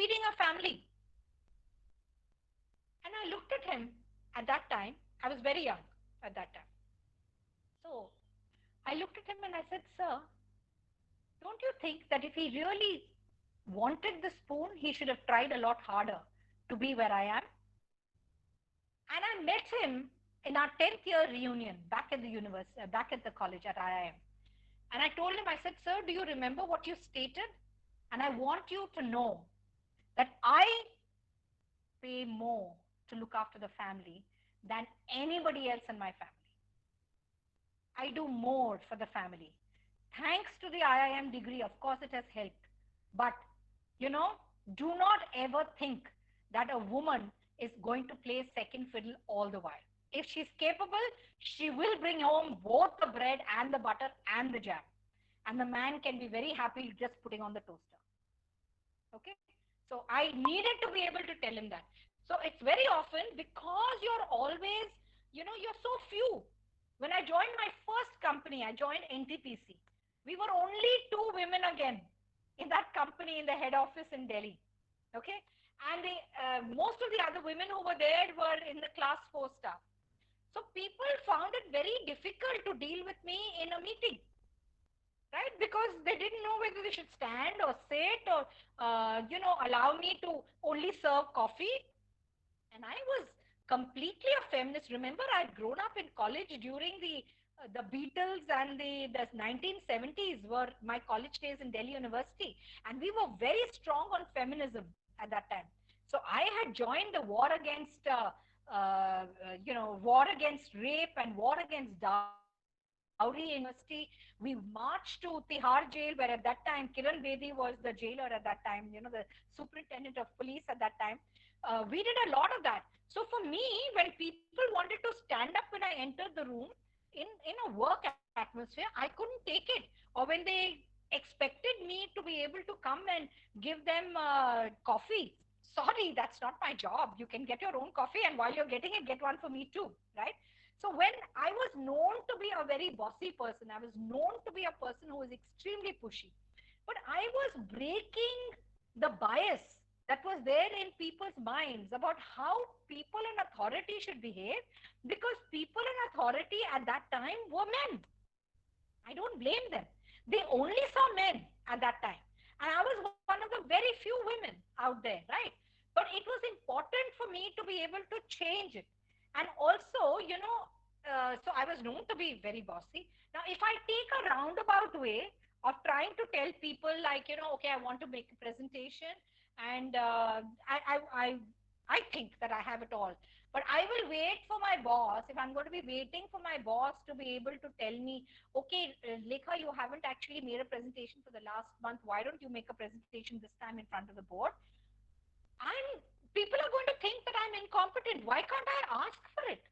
leading a family. And I looked at him at that time. I was very young at that time. So I looked at him and I said, Sir, don't you think that if he really wanted the spoon, he should have tried a lot harder to be where I am? And I met him in our 10th year reunion back at the university, back at the college at IIM. And I told him, I said, Sir, do you remember what you stated? And I want you to know that I pay more to look after the family than anybody else in my family. I do more for the family. Thanks to the IIM degree, of course, it has helped. But, you know, do not ever think that a woman is going to play second fiddle all the while. If she's capable, she will bring home both the bread and the butter and the jam. And the man can be very happy just putting on the toaster. Okay? So I needed to be able to tell him that. So it's very often because you're always, you're so few. When I joined my first company, I joined NTPC. We were only two women again in that company in the head office in Delhi. Okay? And most of the other women who were there were in the class 4 staff. So people found it very difficult to deal with me in a meeting, right? Because they didn't know whether they should stand or sit or, allow me to only serve coffee. And I was completely a feminist. Remember, I'd grown up in college during the Beatles and the 1970s were my college days in Delhi University. And we were very strong on feminism at that time. So I had joined the war against, war against rape and war against dowry in university. We marched to Tihar jail, where at that time Kiran Bedi was the jailer at that time, the superintendent of police at that time. We did a lot of that. So for me, when people wanted to stand up when I entered the room in a work atmosphere, I couldn't take it. Or when they expected me to be able to come and give them coffee, sorry, that's not my job. You can get your own coffee, and while you're getting it, get one for me too, right? So when I was known to be a very bossy person, I was known to be a person who was extremely pushy. But I was breaking the bias that was there in people's minds about how people in authority should behave, because people in authority at that time were men. I don't blame them. They only saw men at that time. And I was one of the very few women out there, right? But it was important for me to be able to change it. And also, so I was known to be very bossy. Now, if I take a roundabout way of trying to tell people, like, okay, I want to make a presentation, and I think that I have it all. But I will wait for my boss. If I'm going to be waiting for my boss to be able to tell me, okay, Lekha, you haven't actually made a presentation for the last month. Why don't you make a presentation this time in front of the board? I'm People are going to think that I'm incompetent. Why can't I ask for it?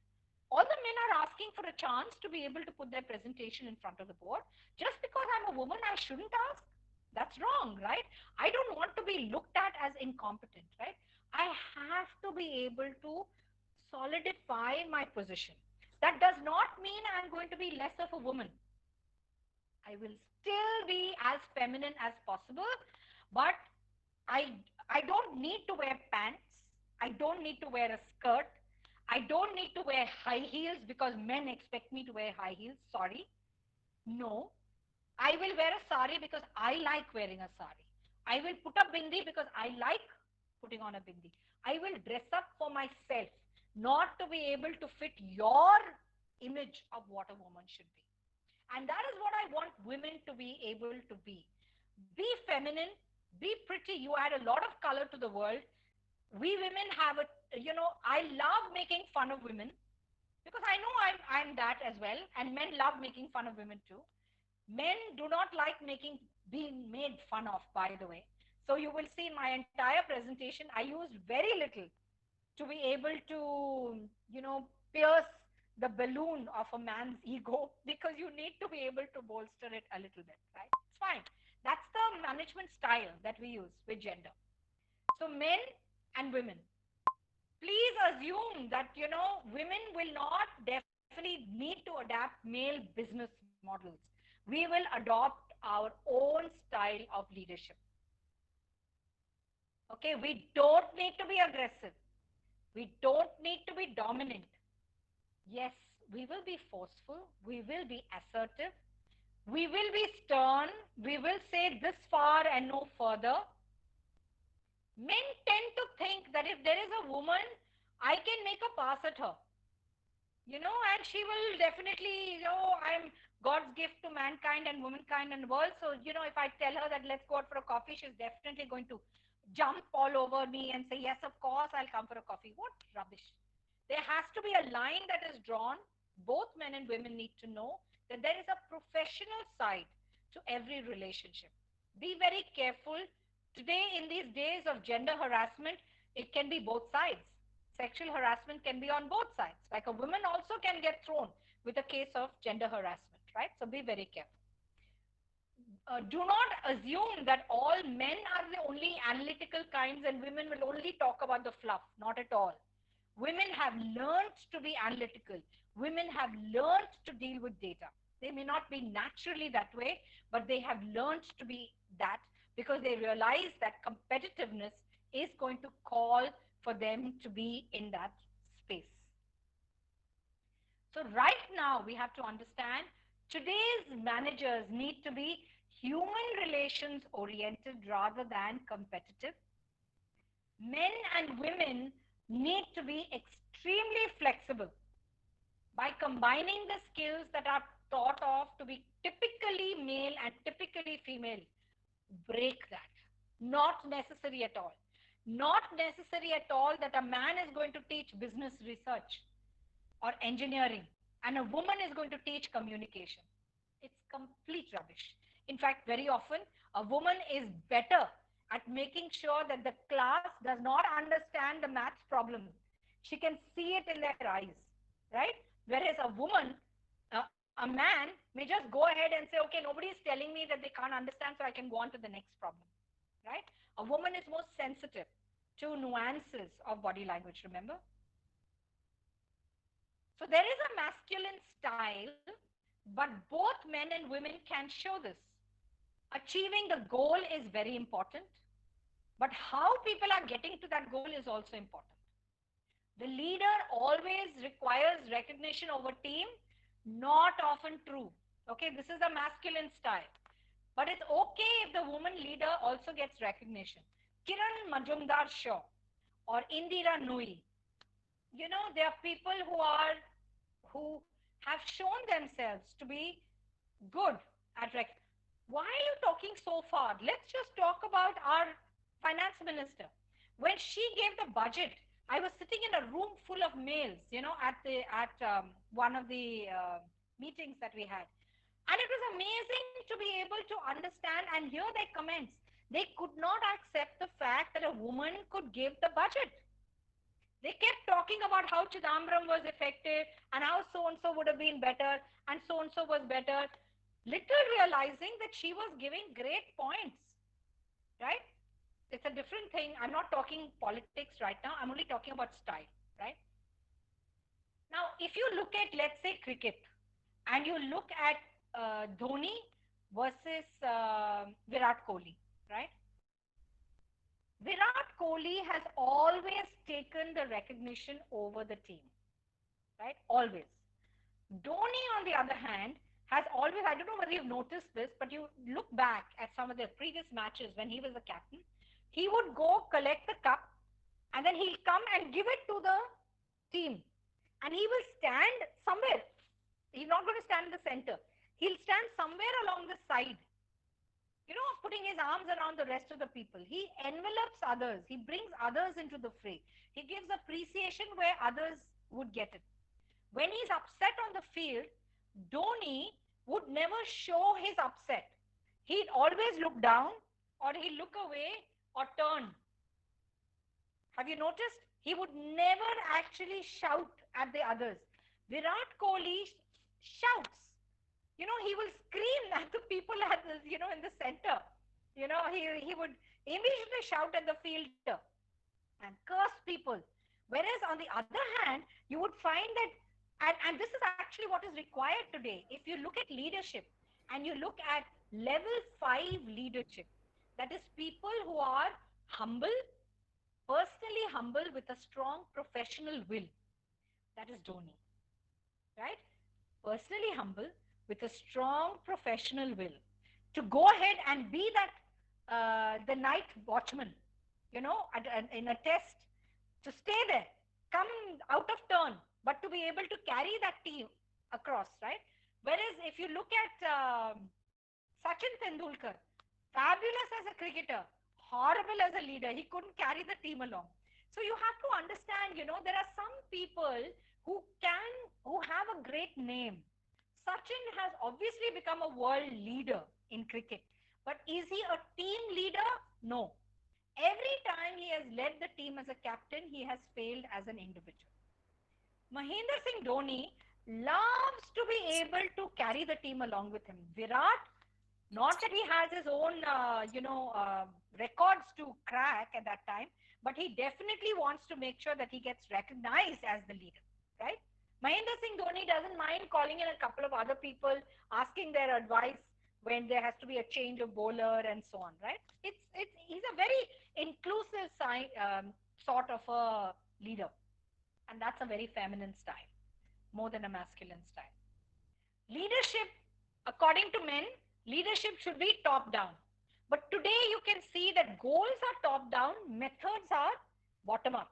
All the men are asking for a chance to be able to put their presentation in front of the board. Just because I'm a woman, I shouldn't ask? That's wrong, right? I don't want to be looked at as incompetent, right? I have to be able to solidify my position. That does not mean I'm going to be less of a woman. I will still be as feminine as possible, but I I don't need to wear pants. I don't need to wear a skirt. I don't need to wear high heels because men expect me to wear high heels. Sorry. No. I will wear a sari because I like wearing a sari. I will put a bindi because I like putting on a bindi. I will dress up for myself, not to be able to fit your image of what a woman should be. And that is what I want women to be able to be. Be feminine, be pretty. You add a lot of color to the world. We women have I love making fun of women because I know I'm that as well. And men love making fun of women too. Men do not like being made fun of, by the way. So you will see in my entire presentation, I used very little to be able to, pierce the balloon of a man's ego, because you need to be able to bolster it a little bit, right? It's fine. That's the management style that we use with gender. So men and women, please assume that, women will not definitely need to adapt male business models. We will adopt our own style of leadership. Okay, we don't need to be aggressive. We don't need to be dominant. Yes, we will be forceful. We will be assertive. We will be stern. We will say this far and no further. Men tend to think that if there is a woman, I can make a pass at her. And she will definitely, I'm God's gift to mankind and womankind and the world. So, if I tell her that let's go out for a coffee, she's definitely going to jump all over me and say, yes, of course, I'll come for a coffee. What rubbish. There has to be a line that is drawn. Both men and women need to know that there is a professional side to every relationship. Be very careful. Today, in these days of gender harassment, it can be both sides. Sexual harassment can be on both sides. Like a woman also can get thrown with a case of gender harassment, right? So be very careful. Do not assume that all men are the only analytical kinds and women will only talk about the fluff. Not at all. Women have learned to be analytical. Women have learned to deal with data. They may not be naturally that way, but they have learned to be that because they realize that competitiveness is going to call for them to be in that space. So right now we have to understand today's managers need to be human relations oriented rather than competitive. Men and women need to be extremely flexible by combining the skills that are thought of to be typically male and typically female. Break that. Not necessary at all. Not necessary at all that a man is going to teach business research or engineering and a woman is going to teach communication. It's complete rubbish. In fact, very often a woman is better at making sure that the class does not understand the maths problem. She can see it in their eyes, right? Whereas a woman, a man may just go ahead and say, okay, nobody is telling me that they can't understand, so I can go on to the next problem, right? A woman is more sensitive to nuances of body language, remember? So there is a masculine style, but both men and women can show this. Achieving the goal is very important, but how people are getting to that goal is also important. The leader always requires recognition over team, not often true. Okay, this is a masculine style. But it's okay if the woman leader also gets recognition. Kiran Majumdar Shaw or Indira Nui, there are people who have shown themselves to be good at why are you talking so far? Let's just talk about our finance minister. When she gave the budget, I was sitting in a room full of males, at one of the meetings that we had. And it was amazing to be able to understand and hear their comments. They could not accept the fact that a woman could give the budget. They kept talking about how Chidambaram was effective and how so-and-so would have been better and so-and-so was better, little realizing that she was giving great points, right? It's a different thing. I'm not talking politics right now. I'm only talking about style, right? Now, if you look at, let's say, cricket, and you look at Dhoni versus Virat Kohli, right? Virat Kohli has always taken the recognition over the team, right? Always. Dhoni, on the other hand, has always, I don't know whether you've noticed this, but you look back at some of the previous matches when he was a captain, he would go collect the cup and then he'll come and give it to the team. And he will stand somewhere. He's not going to stand in the center. He'll stand somewhere along the side, putting his arms around the rest of the people. He envelopes others. He brings others into the fray. He gives appreciation where others would get it. When he's upset on the field, Dhoni would never show his upset. He'd always look down or he'd look away or turn. Have you noticed? He would never actually shout at the others. Virat Kohli shouts. He will scream at the people at the, in the center. He would immediately shout at the fielder and curse people. Whereas on the other hand, you would find that, and this is actually what is required today. If you look at leadership and you look at level 5 leadership, that is people who are humble, personally humble with a strong professional will. That is Dhoni, right? Personally humble with a strong professional will to go ahead and be that the night watchman, in a test, to stay there, come out of turn, but to be able to carry that team across, right? Whereas if you look at Sachin Tendulkar, fabulous as a cricketer, horrible as a leader, he couldn't carry the team along. So you have to understand, there are some people who can, who have a great name. Sachin has obviously become a world leader in cricket, but is he a team leader? No. Every time he has led the team as a captain, he has failed as an individual. Mahendra Singh Dhoni loves to be able to carry the team along with him. Virat, not that he has his own, records to crack at that time, but he definitely wants to make sure that he gets recognized as the leader, right? Mahendra Singh Dhoni doesn't mind calling in a couple of other people, asking their advice when there has to be a change of bowler and so on, right? It's he's a very inclusive sort of a leader, and that's a very feminine style more than a masculine style. Leadership, according to men, leadership should be top down. But today you can see that goals are top down, methods are bottom up,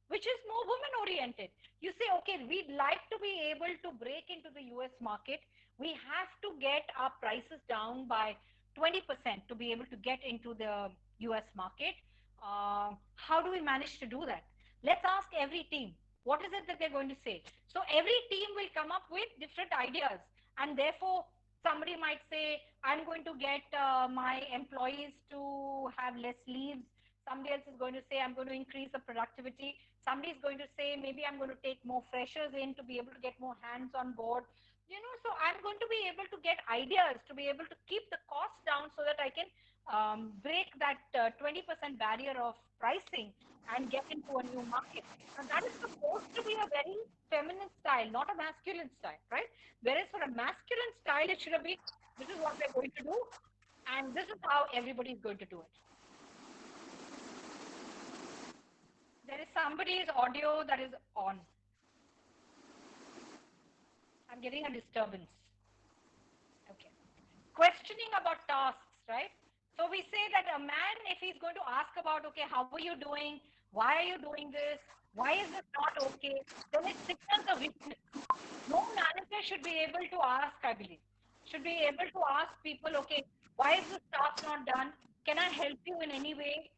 which is more women oriented. You say, okay, we'd like to be able to break into the US market. We have to get our prices down by 20% to be able to get into the US market. How do we manage to do that? Let's ask every team. What is it that they're going to say? So every team will come up with different ideas, and therefore somebody might say, I'm going to get my employees to have less leaves. Somebody else is going to say, I'm going to increase the productivity. Somebody is going to say, maybe I'm going to take more freshers in to be able to get more hands on board. So I'm going to be able to get ideas to be able to keep the cost down so that I can break that 20% barrier of pricing and get into a new market. And that is supposed to be a very feminine style, not a masculine style, right? Whereas for a masculine style, it should have been, this is what we're going to do, and this is how everybody is going to do it. There is somebody's audio that is on. I'm getting a disturbance. Okay. Questioning about tasks, right? So we say that a man, if he's going to ask about, okay, how are you doing? Why are you doing this? Why is this not okay? Then it signals a weakness. No manager should be able to ask, I believe, should be able to ask people, okay, why is this task not done? Can I help you in any way?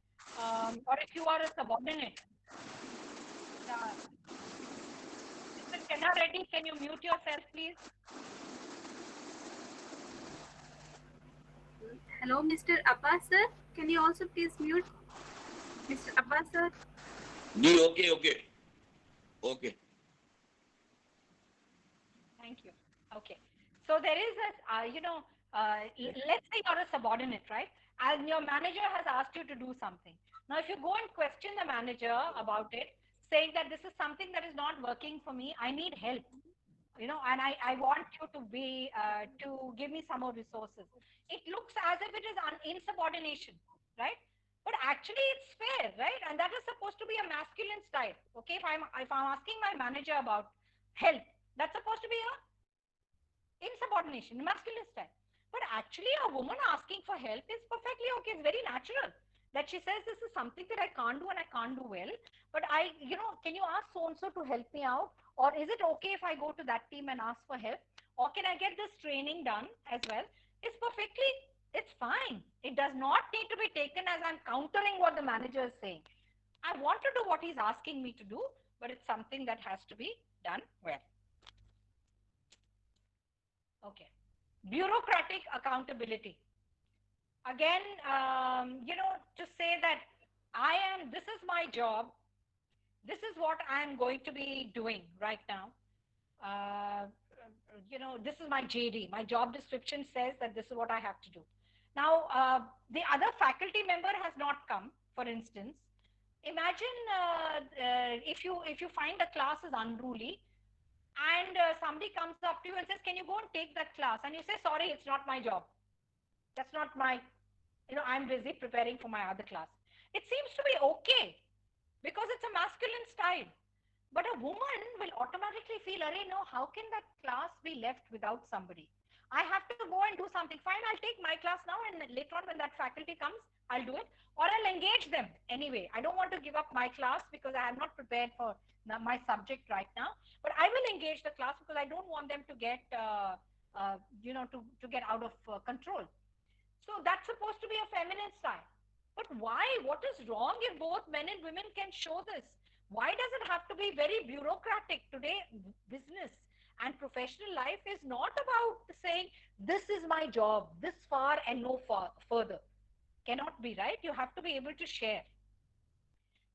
Or if you are a subordinate, uh, Mr. Kenna Reddy, can you mute yourself, please? Hello, Mr. Abbas sir. Can you also please mute Mr. Abbas sir? Okay, okay, okay. Thank you. Okay. So there is a, let's say you're a subordinate, right? And your manager has asked you to do something. Now, if you go and question the manager about it, saying that this is something that is not working for me, I need help, and I want you to be, to give me some more resources. It looks as if it is insubordination, right? But actually it's fair, right? And that is supposed to be a masculine style. Okay, if I'm asking my manager about help, that's supposed to be a insubordination, masculine style. But actually, a woman asking for help is perfectly okay. It's very natural that she says, this is something that I can't do and I can't do well. But can you ask so and so to help me out? Or is it okay if I go to that team and ask for help? Or can I get this training done as well? It's fine. It does not need to be taken as I'm countering what the manager is saying. I want to do what he's asking me to do, but it's something that has to be done well. Okay. Bureaucratic accountability. Again, to say that this is my job, this is what I'm going to be doing right now. Uh, this is my JD. My job description says that this is what I have to do. Now, the other faculty member has not come, for instance. Imagine if you find the class is unruly, and somebody comes up to you and says, can you go and take that class? And you say, sorry, it's not my job. That's not my, I'm busy preparing for my other class. It seems to be okay. a woman will automatically feel, array, no, how can that class be left without somebody? I have to go and do something. Fine, I'll take my class now, and later on when that faculty comes, I'll do it. Or I'll engage them anyway. I don't want to give up my class because I am not prepared for my subject right now. But I will engage the class because I don't want them to get, to get out of control. So that's supposed to be a feminine style. But why? What is wrong if both men and women can show this? Why does it have to be very bureaucratic? Today, business and professional life is not about saying, this is my job, this far and no further. Cannot be, right? You have to be able to share.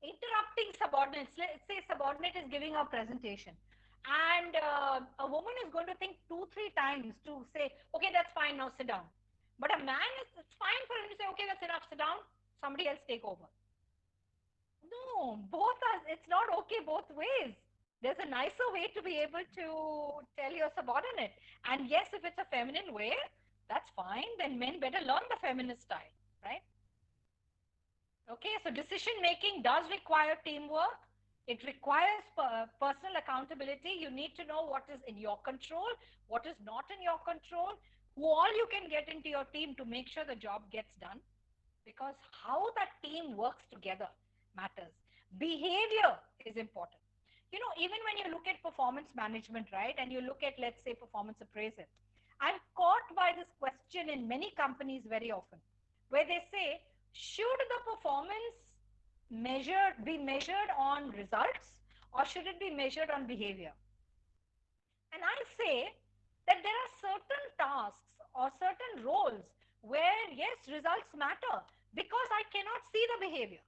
Interrupting subordinates. Let's say subordinate is giving a presentation, and a woman is going to think 2-3 times to say, okay, that's fine, now sit down. But a man, it's fine for him to say, okay, that's enough, sit down, somebody else take over. No, both are, it's not okay both ways. There's a nicer way to be able to tell your subordinate. And yes, if it's a feminine way, that's fine. Then men better learn the feminist style, right? Okay, so decision making does require teamwork. It requires personal accountability. You need to know what is in your control, what is not in your control, who all you can get into your team to make sure the job gets done. Because how that team works together matters. Behavior is important. You know, even when you look at performance management, right, and you look at, let's say, performance appraisal, I'm caught by this question in many companies very often, where they say, should the performance be measured on results, or should it be measured on behavior? And I say that there are certain tasks or certain roles where, yes, results matter because I cannot see the behavior.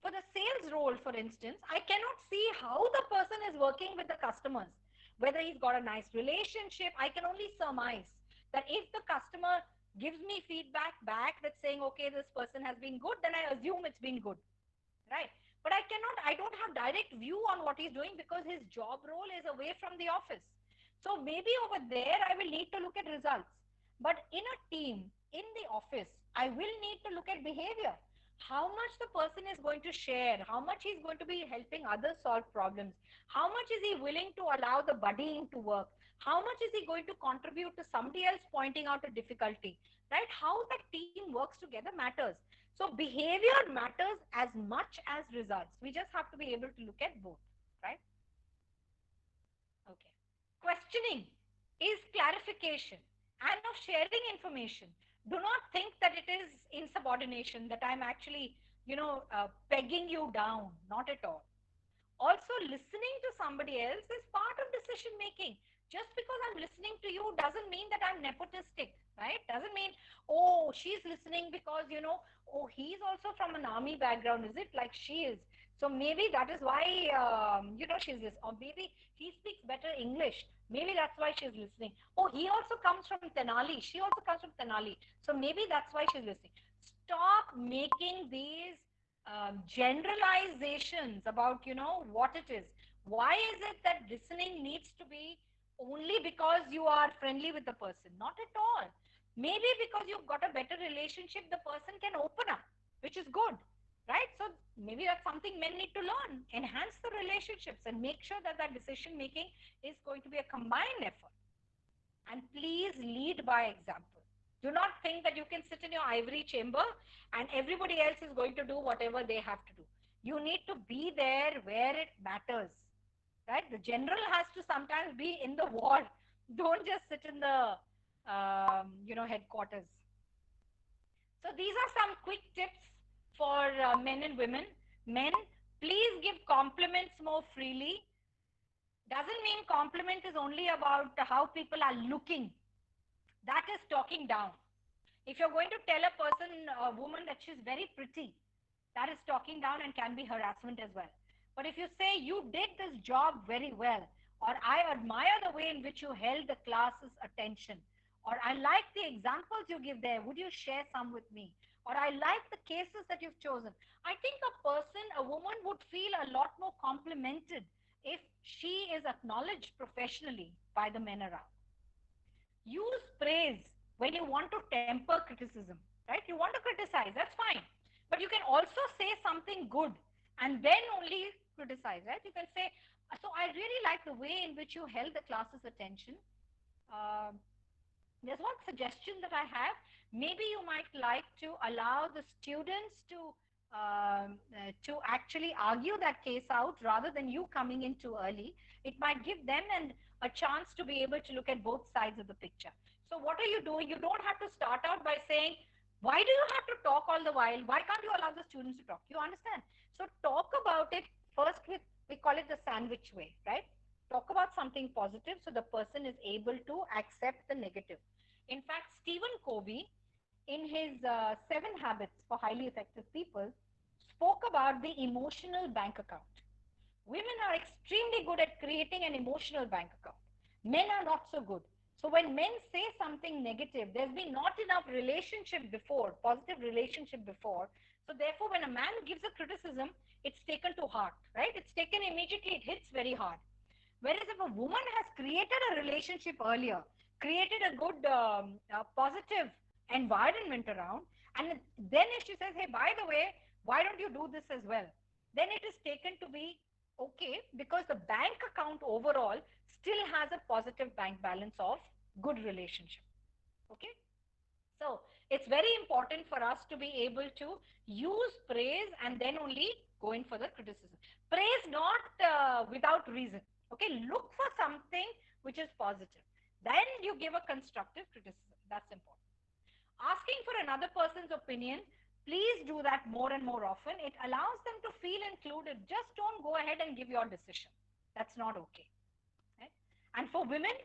For the sales role, for instance, I cannot see how the person is working with the customers, whether he's got a nice relationship. I can only surmise that if the customer gives me feedback back that's saying, okay, this person has been good, then I assume it's been good, right? But I don't have direct view on what he's doing because his job role is away from the office. So maybe over there, I will need to look at results. But in a team, in the office, I will need to look at behavior. How much the person is going to share, how much he's going to be helping others solve problems, how much is he willing to allow the buddying to work, how much is he going to contribute to somebody else pointing out a difficulty, right? How the team works together matters. So behavior matters as much as results. We just have to be able to look at both, right? Okay. Questioning is clarification and of sharing information. Do not think that it is insubordination, that I'm actually, pegging you down. Not at all. Also, listening to somebody else is part of decision making. Just because I'm listening to you doesn't mean that I'm nepotistic, right? Doesn't mean, oh, she's listening because, oh, he's also from an army background, is it? Like she is. So maybe that is why, she's this. Or maybe he speaks better English. Maybe that's why she's listening. Oh, he also comes from Tenali. She also comes from Tenali. So maybe that's why she's listening. Stop making these generalizations about, what it is. Why is it that listening needs to be only because you are friendly with the person? Not at all. Maybe because you've got a better relationship, the person can open up, which is good, right? So maybe that's something men need to learn. Enhance the relationships and make sure that that decision making is going to be a combined effort. And please lead by example. Do not think that you can sit in your ivory chamber and everybody else is going to do whatever they have to do. You need to be there where it matters, right? The general has to sometimes be in the war. Don't just sit in the, headquarters. So these are some quick tips for men and women. Men, please give compliments more freely. Doesn't mean compliment is only about how people are looking. That is talking down. If you're going to tell a woman that she's very pretty, that is talking down and can be harassment as well. But if you say you did this job very well, or I admire the way in which you held the class's attention, or I like the examples you give there, would you share some with me? Or I like the cases that you've chosen. I think a woman would feel a lot more complimented if she is acknowledged professionally by the men around. Use praise when you want to temper criticism, right? You want to criticize, that's fine. But you can also say something good and then only criticize, right? You can say, So I really like the way in which you held the class's attention. Um there's one suggestion that I have. Maybe you might like to allow the students to actually argue that case out rather than you coming in too early. It might give them a chance to be able to look at both sides of the picture. So what are you doing? You don't have to start out by saying, why do you have to talk all the while? Why can't you allow the students to talk? You understand? So talk about it first with, we call it the sandwich way, right? Talk about something positive so the person is able to accept the negative. In fact, Stephen Covey, in his Seven Habits for Highly Effective People, spoke about the emotional bank account. Women are extremely good at creating an emotional bank account. Men are not so good. So when men say something negative, there's been not enough relationship before, positive relationship before. So therefore, when a man gives a criticism, it's taken to heart, right? It's taken immediately, it hits very hard. Whereas if a woman has created a relationship earlier, created a good positive environment around, and then if she says, hey, by the way, why don't you do this as well? Then it is taken to be okay because the bank account overall still has a positive bank balance of good relationship. Okay. So it's very important for us to be able to use praise and then only go in for the criticism. Praise not without reason. Okay, look for something which is positive. Then you give a constructive criticism. That's important. Asking for another person's opinion, please do that more and more often. It allows them to feel included. Just don't go ahead and give your decision. That's not okay. Right? And for women,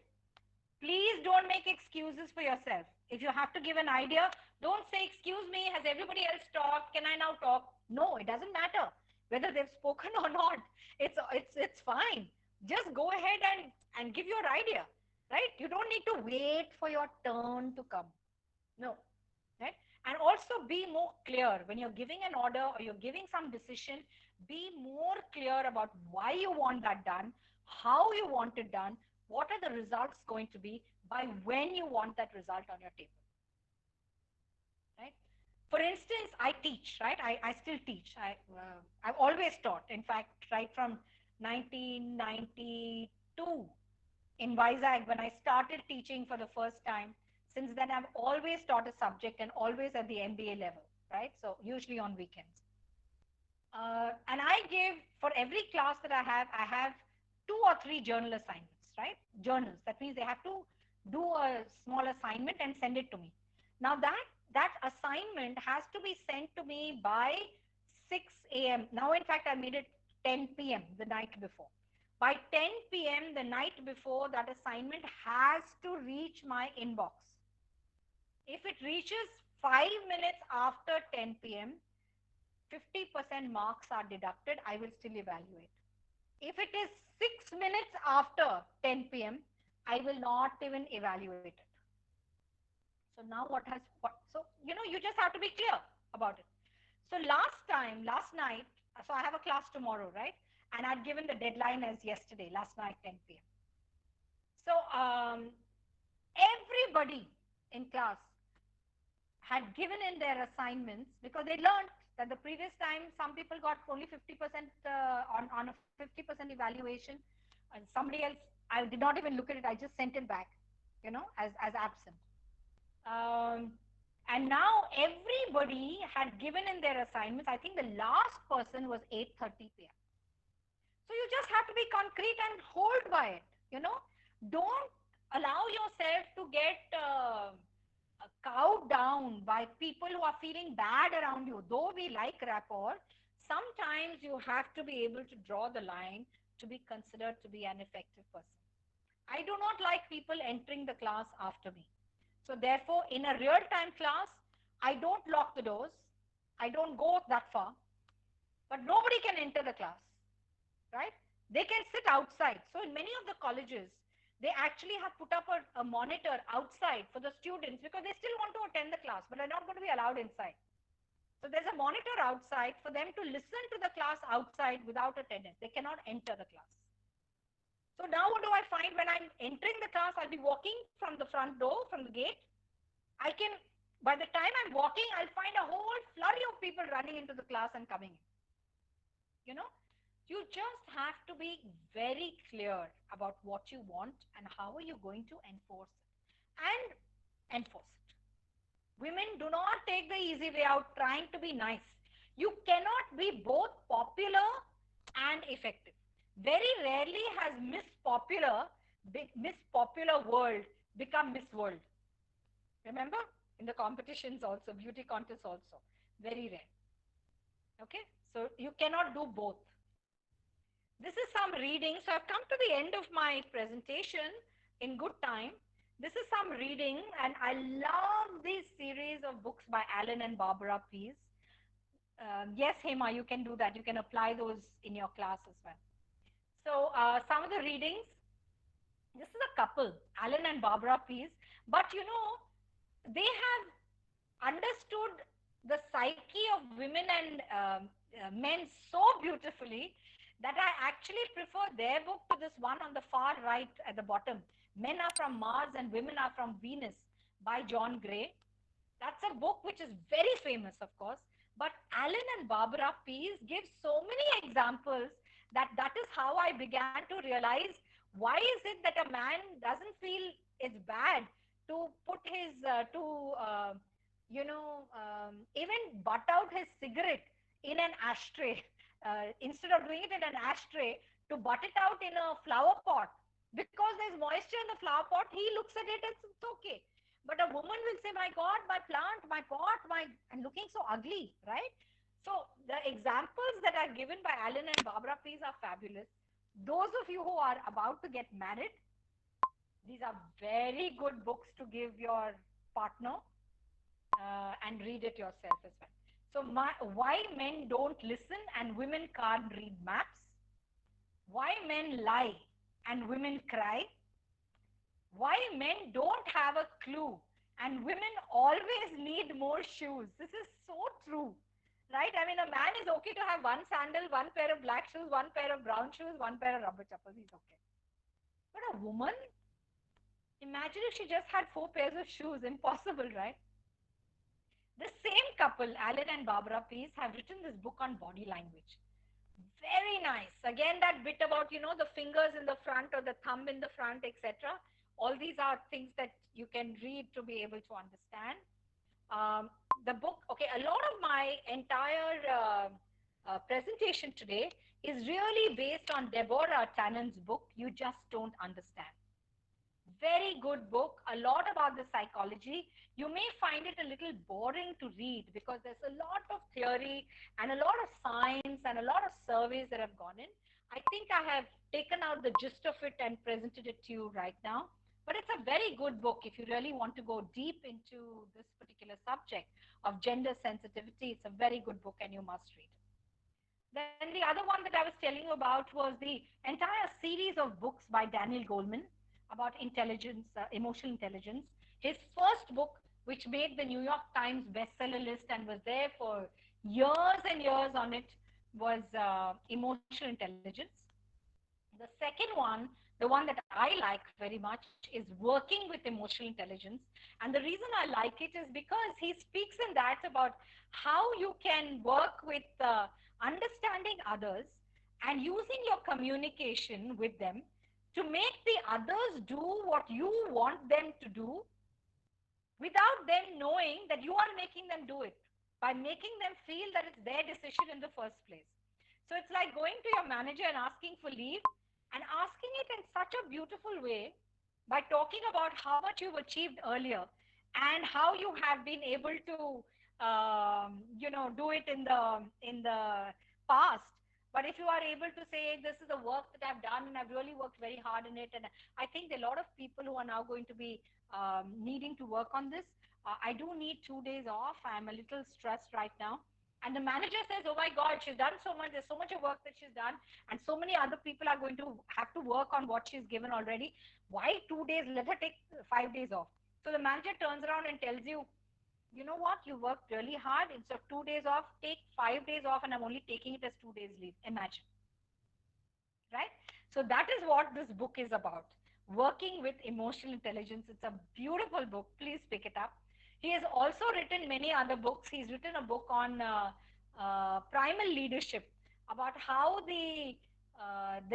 please don't make excuses for yourself. If you have to give an idea, don't say, excuse me, has everybody else talked? Can I now talk? No, it doesn't matter whether they've spoken or not. It's fine. Just go ahead and give your idea. Right? You don't need to wait for your turn to come. No. Right? And also be more clear when you're giving an order or you're giving some decision, be more clear about why you want that done, how you want it done, what are the results going to be, by when you want that result on your table. Right? For instance, I teach, right? I still teach. I've always taught. In fact, right from 1992 in Vizag when I started teaching for the first time. Since then, I've always taught a subject and always at the MBA level, right? So usually on weekends. And I give, for every class that I have 2 or 3 journal assignments, right? Journals. That means they have to do a small assignment and send it to me. Now that assignment has to be sent to me by 6 a.m. Now, in fact, I made it 10 p.m. the night before. By 10 p.m. the night before, that assignment has to reach my inbox. If it reaches 5 minutes after 10 p.m., 50% marks are deducted. I will still evaluate. If it is 6 minutes after 10 p.m., I will not even evaluate it. So now so you just have to be clear about it. So last night, so I have a class tomorrow, right? And I'd given the deadline as yesterday, last night, 10 p.m. So everybody in class had given in their assignments because they learned that the previous time some people got only 50% on a 50% evaluation, and somebody else, I did not even look at it. I just sent it back, as absent. Um, and now everybody had given in their assignments. I think the last person was 8:30 p.m. So you just have to be concrete and hold by it. Don't allow yourself to get cowed down by people who are feeling bad around you. Though we like rapport, sometimes you have to be able to draw the line to be considered to be an effective person. I do not like people entering the class after me. So therefore, in a real-time class, I don't lock the doors. I don't go that far. But nobody can enter the class, right? They can sit outside. So in many of the colleges, they actually have put up a monitor outside for the students because they still want to attend the class, but they're not going to be allowed inside. So there's a monitor outside for them to listen to the class outside without attendance. They cannot enter the class. So now what do I find when I'm entering the class? I'll be walking from the front door, from the gate. By the time I'm walking, I'll find a whole flurry of people running into the class and coming in. You just have to be very clear about what you want and how are you going to enforce it. And enforce it. Women do not take the easy way out trying to be nice. You cannot be both popular and effective. Very rarely has Miss Popular World become Miss World. Remember? In the competitions also, beauty contests also. Very rare. Okay? So you cannot do both. This is some reading. So I've come to the end of my presentation in good time. This is some reading, and I love this series of books by Alan and Barbara Pease. Yes, Hema, you can do that. You can apply those in your class as well. So some of the readings. This is a couple, Alan and Barbara Pease. But you know, they have understood the psyche of women and men so beautifully that I actually prefer their book to this one on the far right at the bottom. Men Are From Mars and Women Are From Venus by John Gray. That's a book which is very famous, of course. But Alan and Barbara Pease give so many examples that is how I began to realize why is it that a man doesn't feel it's bad to put his even butt out his cigarette in an ashtray instead of doing it in an ashtray to butt it out in a flower pot because there's moisture in the flower pot. He looks at it and it's okay. But a woman will say, my God, my plant, my pot, and looking so ugly, right? So the examples that are given by Alan and Barbara Pease are fabulous. Those of you who are about to get married, these are very good books to give your partner and read it yourself as well. So why men don't listen and women can't read maps, why men lie and women cry, why men don't have a clue and women always need more shoes. This is so true, right? I mean, a man is okay to have one sandal, one pair of black shoes, one pair of brown shoes, one pair of rubber chappals. He's okay. But a woman, imagine if she just had four pairs of shoes. Impossible, right? The same couple, Alan and Barbara Pease, have written this book on body language. Very nice. Again, that bit about, the fingers in the front or the thumb in the front, etc. All these are things that you can read to be able to understand. The book, okay, a lot of my entire presentation today is really based on Deborah Tannen's book, You Just Don't Understand. Very good book, a lot about the psychology. You may find it a little boring to read because there's a lot of theory and a lot of science and a lot of surveys that have gone in. I think I have taken out the gist of it and presented it to you right now. But it's a very good book if you really want to go deep into this particular subject of gender sensitivity. It's a very good book and you must read. Then the other one that I was telling you about was the entire series of books by Daniel Goleman about intelligence, emotional intelligence. His first book, which made the New York Times bestseller list and was there for years and years on it, was Emotional Intelligence. The second one, the one that I like very much, is Working with Emotional Intelligence. And the reason I like it is because he speaks in that about how you can work with understanding others and using your communication with them to make the others do what you want them to do without them knowing that you are making them do it, by making them feel that it's their decision in the first place. So it's like going to your manager and asking for leave and asking it in such a beautiful way by talking about how much you've achieved earlier and how you have been able to do it in the past. But if you are able to say, this is the work that I've done and I've really worked very hard in it, and I think there are a lot of people who are now going to be needing to work on this. I do need 2 days off. I'm a little stressed right now. And the manager says, oh my God, she's done so much. There's so much of work that she's done. And so many other people are going to have to work on what she's given already. Why 2 days? Let her take 5 days off. So the manager turns around and tells you, you know what? You worked really hard. Instead of 2 days off, take 5 days off, and I'm only taking it as 2 days leave. Imagine. Right? So that is what this book is about. Working with Emotional Intelligence. It's a beautiful book. Please pick it up. He has also written many other books. He's written a book on primal leadership, about how the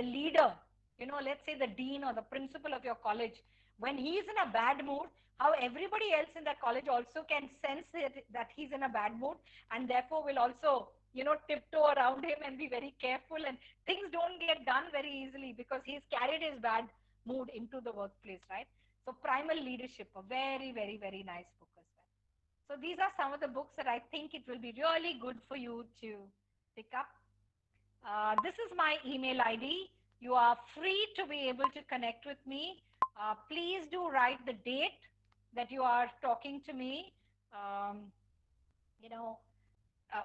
leader, let's say the dean or the principal of your college, when he's in a bad mood, how everybody else in that college also can sense that he's in a bad mood, and therefore will also, tiptoe around him and be very careful, and things don't get done very easily because he's carried his bad mood into the workplace, right? So Primal Leadership, a very, very, very nice book as well. So these are some of the books that I think it will be really good for you to pick up. This is my email ID. You are free to be able to connect with me. Please do write the date that you are talking to me, um, you know,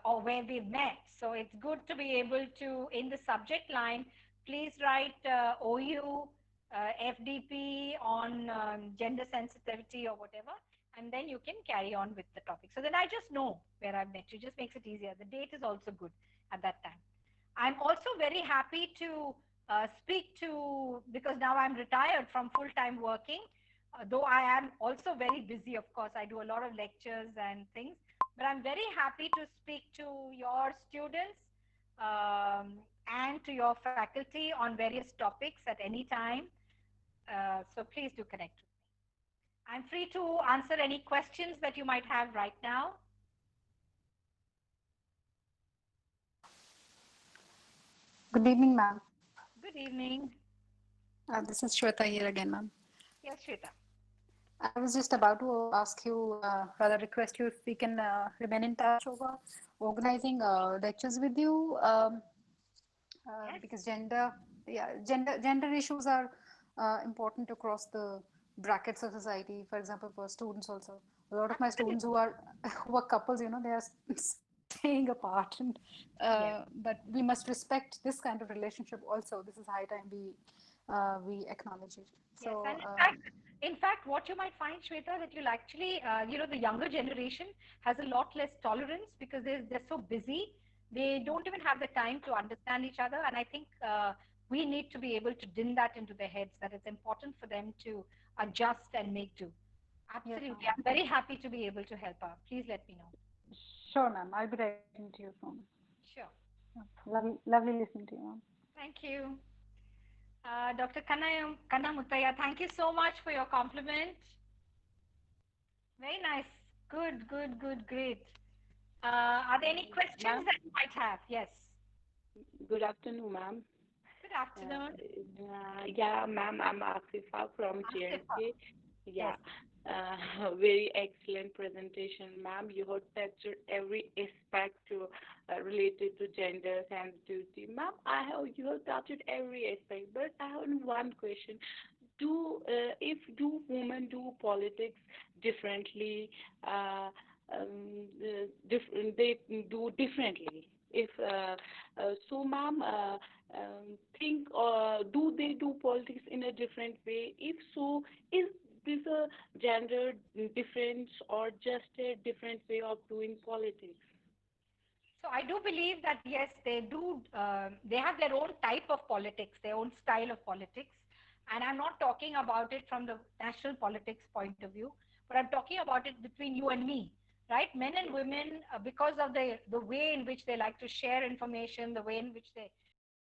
or where we've met. So it's good to be able to, in the subject line, please write OU, FDP on gender sensitivity or whatever, and then you can carry on with the topic. So then I just know where I've met you. Just makes it easier. The date is also good at that time. I'm also very happy to speak to, because now I'm retired from full-time working, though I am also very busy, of course. I do a lot of lectures and things, but I'm very happy to speak to your students and to your faculty on various topics at any time. So please do connect with me. I'm free to answer any questions that you might have right now. Good evening, ma'am. Good evening. This is Shweta here again, ma'am. Yes, Shweta. I was just about to ask you, rather request you if we can remain in touch over organizing lectures with you, Yes. because gender issues are important across the brackets of society. For example, for students also, a lot of my students Absolutely. who are who are couples, they are staying apart, and Yes. but we must respect this kind of relationship also. This is high time we acknowledge it. Yes, So and in fact, what you might find, Shweta, that you'll actually, the younger generation has a lot less tolerance because they're so busy. They don't even have the time to understand each other. And I think we need to be able to din that into their heads that it's important for them to adjust and make do. yes, Absolutely. ma'am. I'm very happy to be able to help out. Please let me know. Sure, ma'am. I'll be writing to you soon. Sure. Lovely listening to you, ma'am. Thank you. Dr. Kanna Muttaya, thank you so much for your compliment. Very nice. Good, good, good, great. Are there any questions Ma'am, that you might have? Yes. good afternoon, ma'am. Good afternoon. Yeah, ma'am, I'm Asifa from Asifa. JNK. Yes. Yeah, very excellent presentation, ma'am. You have touched every aspect related to gender sensitivity, ma'am. You have touched every aspect, but I have one question. Do women do politics differently? They do differently. If so, ma'am, think do they do politics in a different way? If so, is this a gender difference or just a different way of doing politics? So I do believe that yes, they do. They have their own type of politics, their own style of politics, and I'm not talking about it from the national politics point of view, but I'm talking about it between you and me, right? Men and women, because of the way in which they like to share information, the way in which they